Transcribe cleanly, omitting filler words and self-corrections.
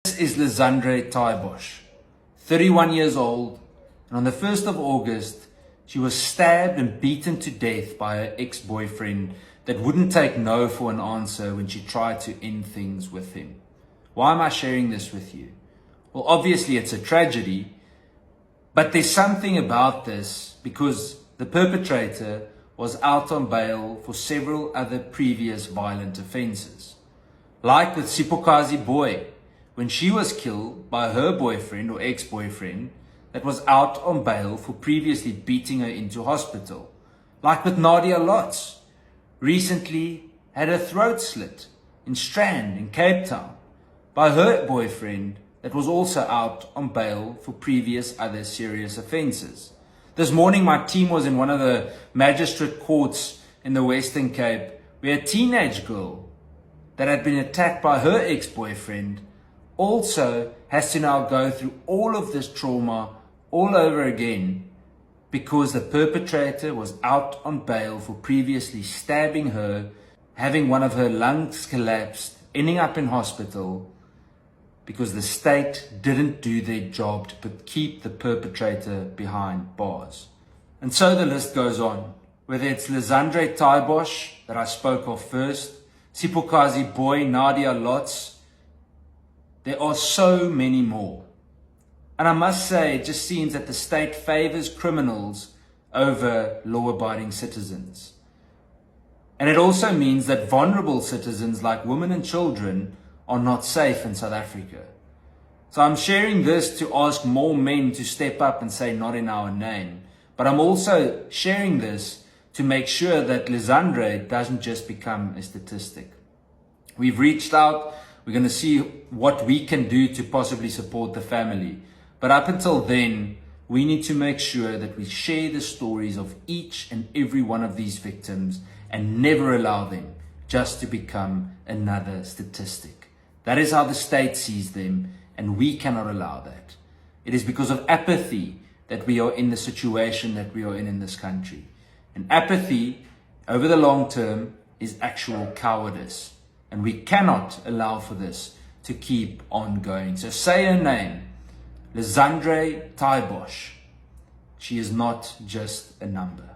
This is Lizandre Taibosh, 31 years old, and on the 1st of August, she was stabbed and beaten to death by her ex-boyfriend that wouldn't take no for an answer when she tried to end things with him. Why am I sharing this with you? Well, obviously it's a tragedy, but there's something about this because the perpetrator was out on bail for several other previous violent offenses. Like with Sipokazi Boy, when she was killed by her boyfriend or ex-boyfriend that was out on bail for previously beating her into hospital. Like with Nadia Lotz, recently had her throat slit in Strand in Cape Town by her boyfriend that was also out on bail for previous other serious offenses. This morning my team was in one of the magistrate courts in the Western Cape where a teenage girl that had been attacked by her ex-boyfriend also has to now go through all of this trauma all over again because the perpetrator was out on bail for previously stabbing her, having one of her lungs collapsed, ending up in hospital because the state didn't do their job to keep the perpetrator behind bars. And so the list goes on. Whether it's Lizandre Taibosh that I spoke of first, Sipokazi Boy, Nadia Lotz, there are so many more. And I must say, it just seems that the state favors criminals over law-abiding citizens. And it also means that vulnerable citizens like women and children are not safe in South Africa. So I'm sharing this to ask more men to step up and say not in our name. But I'm also sharing this to make sure that Lizandre doesn't just become a statistic. We've reached out. We're going to see what we can do to possibly support the family. But up until then, we need to make sure that we share the stories of each and every one of these victims and never allow them just to become another statistic. That is how the state sees them, and we cannot allow that. It is because of apathy that we are in the situation that we are in this country. And apathy, over the long term, is actual cowardice. And we cannot allow for this to keep on going. So say her name, Lizandre Taibosh. She is not just a number.